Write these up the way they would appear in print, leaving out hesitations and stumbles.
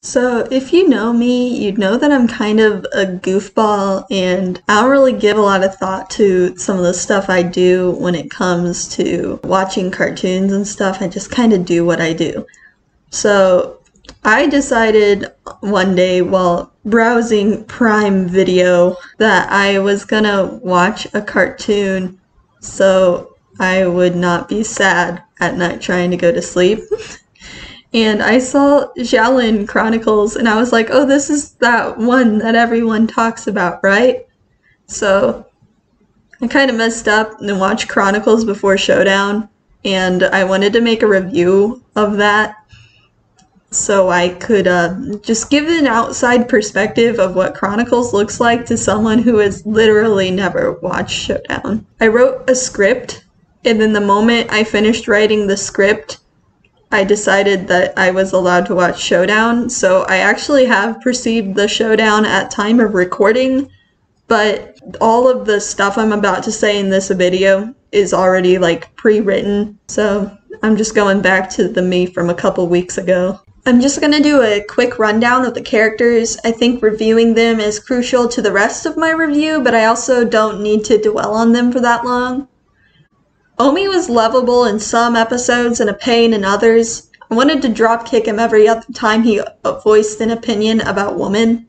So, if you know me, you'd know that I'm kind of a goofball and I don't really give a lot of thought to some of the stuff I do when it comes to watching cartoons and stuff. I just kind of do what I do. So, I decided one day while browsing Prime Video that I was gonna watch a cartoon so I would not be sad at night trying to go to sleep. And I saw Xiaolin Chronicles, and I was like, oh, this is that one that everyone talks about, right? So I kind of messed up and watched Chronicles before Showdown, and I wanted to make a review of that so I could just give an outside perspective of what Chronicles looks like to someone who has literally never watched Showdown. I wrote a script, and then the moment I finished writing the script, I decided that I was allowed to watch Showdown, so I actually have perceived the Showdown at time of recording, but all of the stuff I'm about to say in this video is already like pre-written, so I'm just going back to the me from a couple weeks ago. I'm just going to do a quick rundown of the characters. I think reviewing them is crucial to the rest of my review, but I also don't need to dwell on them for that long. Omi was lovable in some episodes and a pain in others. I wanted to dropkick him every other time he voiced an opinion about women.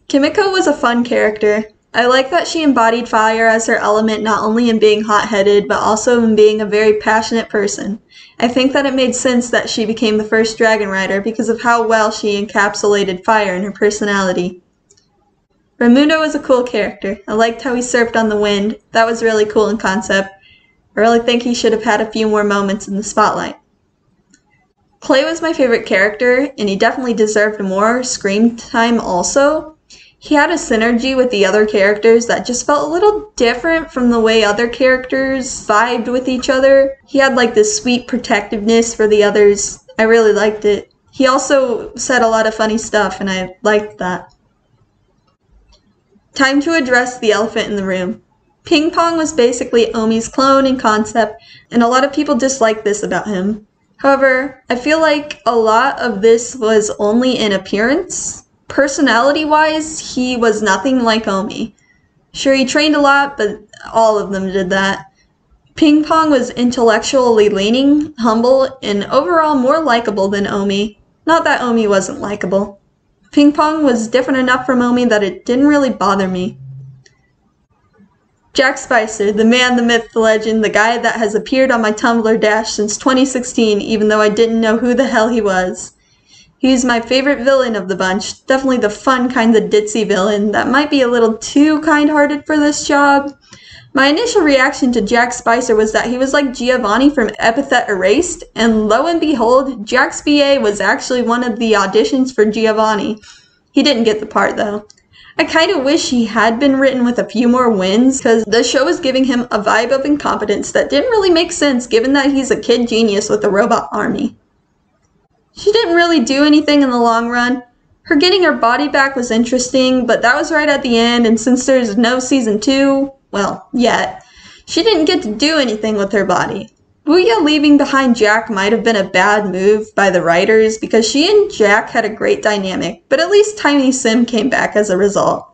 Kimiko was a fun character. I like that she embodied fire as her element not only in being hot-headed, but also in being a very passionate person. I think that it made sense that she became the first dragon rider because of how well she encapsulated fire in her personality. Raimundo was a cool character. I liked how he surfed on the wind. That was really cool in concept. I really think he should have had a few more moments in the spotlight. Clay was my favorite character, and he definitely deserved more screen time also. He had a synergy with the other characters that just felt a little different from the way other characters vibed with each other. He had like this sweet protectiveness for the others. I really liked it. He also said a lot of funny stuff, and I liked that. Time to address the elephant in the room. Ping Pong was basically Omi's clone in concept, and a lot of people disliked this about him. However, I feel like a lot of this was only in appearance. Personality-wise, he was nothing like Omi. Sure, he trained a lot, but all of them did that. Ping Pong was intellectually leaning, humble, and overall more likable than Omi. Not that Omi wasn't likable. Ping Pong was different enough from Omi that it didn't really bother me. Jack Spicer, the man, the myth, the legend, the guy that has appeared on my Tumblr dash since 2016 even though I didn't know who the hell he was. He's my favorite villain of the bunch, definitely the fun kind of ditzy villain that might be a little too kind-hearted for this job. My initial reaction to Jack Spicer was that he was like Giovanni from Epithet Erased, and lo and behold, Jack's BA was actually one of the auditions for Giovanni. He didn't get the part though. I kind of wish he had been written with a few more wins, because the show was giving him a vibe of incompetence that didn't really make sense given that he's a kid genius with a robot army. She didn't really do anything in the long run. Her getting her body back was interesting, but that was right at the end, and since there's no season 2, well, yet, she didn't get to do anything with her body. Booyah leaving behind Jack might have been a bad move by the writers because she and Jack had a great dynamic, but at least Tiny Sim came back as a result.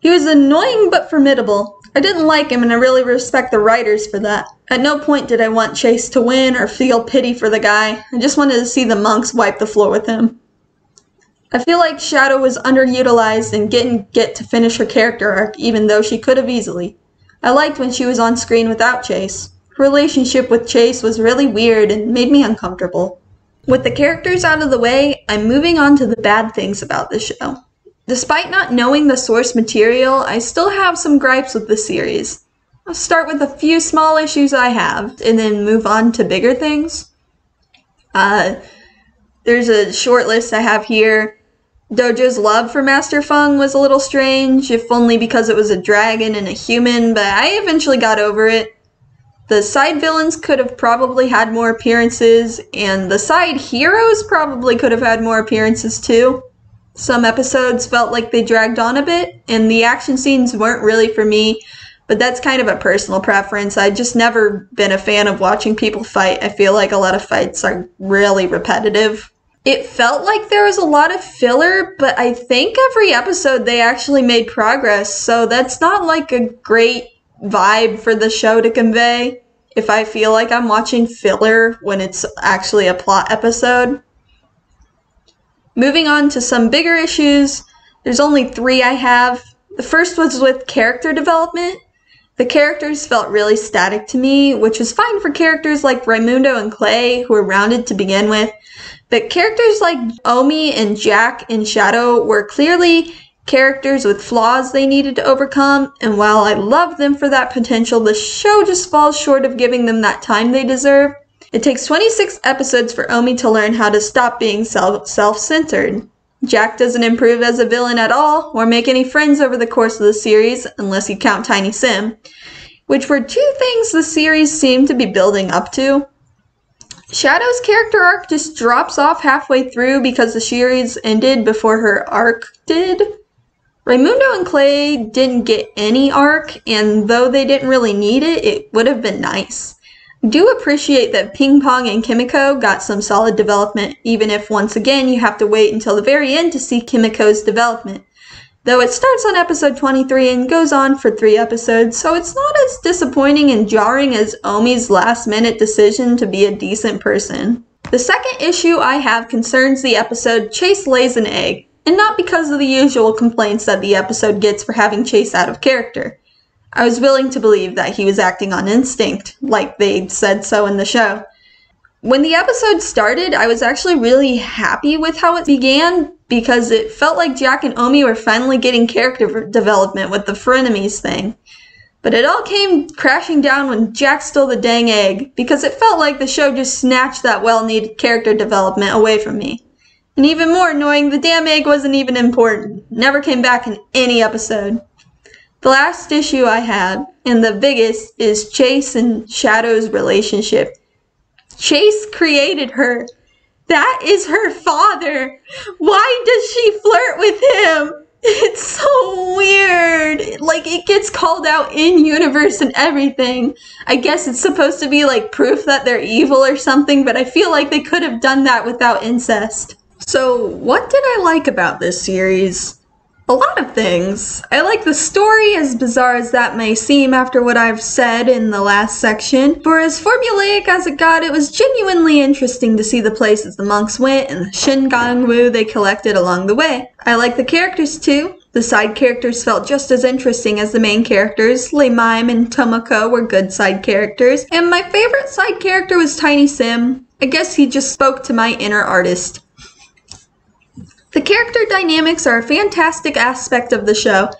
He was annoying but formidable. I didn't like him and I really respect the writers for that. At no point did I want Chase to win or feel pity for the guy. I just wanted to see the monks wipe the floor with him. I feel like Shadow was underutilized and didn't get to finish her character arc even though she could have easily. I liked when she was on screen without Chase. Her relationship with Chase was really weird and made me uncomfortable. With the characters out of the way, I'm moving on to the bad things about the show. Despite not knowing the source material, I still have some gripes with the series. I'll start with a few small issues I have, and then move on to bigger things. There's a short list I have here. Dojo's love for Master Fung was a little strange, if only because it was a dragon and a human, but I eventually got over it. The side villains could have probably had more appearances, and the side heroes probably could have had more appearances too. Some episodes felt like they dragged on a bit, and the action scenes weren't really for me. but that's kind of a personal preference. I've just never been a fan of watching people fight. I feel like a lot of fights are really repetitive. It felt like there was a lot of filler, but I think every episode they actually made progress, so that's not like a great vibe for the show to convey if I feel like I'm watching filler when it's actually a plot episode. Moving on to some bigger issues, there's only 3 I have. The first was with character development. The characters felt really static to me, which was fine for characters like Raimundo and Clay, who were rounded to begin with. But characters like Omi and Jack and Shadow were clearly characters with flaws they needed to overcome, and while I love them for that potential, the show just falls short of giving them that time they deserve. It takes 26 episodes for Omi to learn how to stop being self-centered. Jack doesn't improve as a villain at all, or make any friends over the course of the series, unless you count Tiny Sim, which were 2 things the series seemed to be building up to. Shadow's character arc just drops off halfway through because the series ended before her arc did. Raimundo and Clay didn't get any arc, and though they didn't really need it, it would have been nice. I do appreciate that Ping Pong and Kimiko got some solid development, even if once again you have to wait until the very end to see Kimiko's development. Though it starts on episode 23 and goes on for 3 episodes, so it's not as disappointing and jarring as Omi's last-minute decision to be a decent person. The second issue I have concerns the episode Chase Lays an Egg, and not because of the usual complaints that the episode gets for having Chase out of character. I was willing to believe that he was acting on instinct, like they said so in the show. When the episode started, I was actually really happy with how it began, because it felt like Jack and Omi were finally getting character development with the frenemies thing. But it all came crashing down when Jack stole the dang egg, because it felt like the show just snatched that well-needed character development away from me. And even more annoying, the damn egg wasn't even important. Never came back in any episode. The last issue I had, and the biggest, is Chase and Shadow's relationship. Chase created her. That is her father. Why does she flirt with him? It's so weird. Like, it gets called out in universe and everything. I guess it's supposed to be like proof that they're evil or something, but I feel like they could have done that without incest. So, what did I like about this series? A lot of things. I like the story, as bizarre as that may seem after what I've said in the last section. For as formulaic as it got, it was genuinely interesting to see the places the monks went and the Shingang-Wu they collected along the way. I like the characters too. The side characters felt just as interesting as the main characters. Lei Mime and Tomoko were good side characters. And my favorite side character was Tiny Sim. I guess he just spoke to my inner artist. The character dynamics are a fantastic aspect of the show.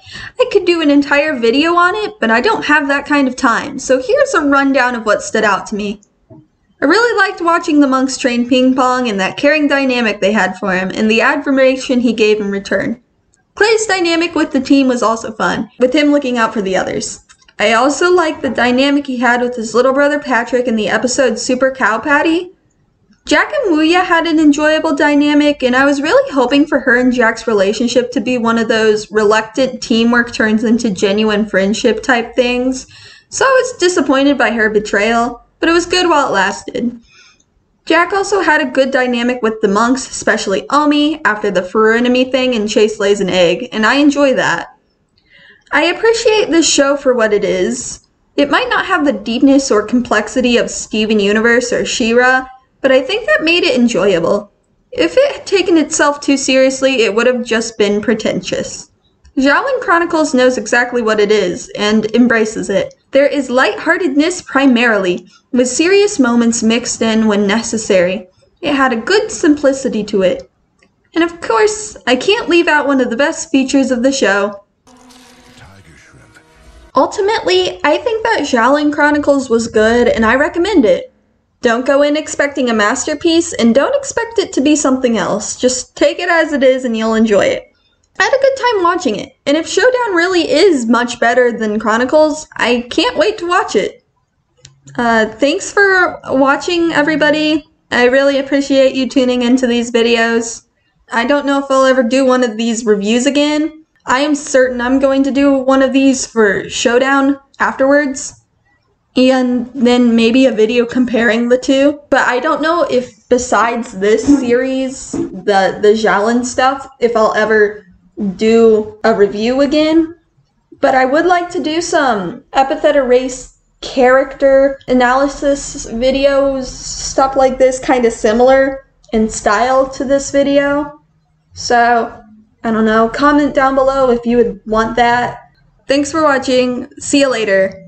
I could do an entire video on it, but I don't have that kind of time, so here's a rundown of what stood out to me. I really liked watching the monks train Ping Pong and that caring dynamic they had for him, and the admiration he gave in return. Clay's dynamic with the team was also fun, with him looking out for the others. I also liked the dynamic he had with his little brother Patrick in the episode Super Cow Patty. Jack and Wuya had an enjoyable dynamic, and I was really hoping for her and Jack's relationship to be one of those reluctant teamwork turns into genuine friendship type things, so I was disappointed by her betrayal, but it was good while it lasted. Jack also had a good dynamic with the monks, especially Omi, after the frenemy thing and Chase Lays an Egg, and I enjoy that. I appreciate this show for what it is. It might not have the deepness or complexity of Steven Universe or She-Ra, but I think that made it enjoyable. If it had taken itself too seriously, it would have just been pretentious. Xiaolin Chronicles knows exactly what it is, and embraces it. There is lightheartedness primarily, with serious moments mixed in when necessary. It had a good simplicity to it. And of course, I can't leave out one of the best features of the show. Tiger shrimp. Ultimately, I think that Xiaolin Chronicles was good, and I recommend it. Don't go in expecting a masterpiece, and don't expect it to be something else. Just take it as it is and you'll enjoy it. I had a good time watching it, and if Showdown really is much better than Chronicles, I can't wait to watch it. Thanks for watching, everybody. I really appreciate you tuning into these videos. I don't know if I'll ever do one of these reviews again. I am certain I'm going to do one of these for Showdown, afterwards. And then maybe a video comparing the two. But I don't know if besides this series, the Xiaolin stuff, if I'll ever do a review again. But I would like to do some epithet race character analysis videos, stuff like this, kind of similar in style to this video. So, I don't know, comment down below if you would want that. Thanks for watching. See you later.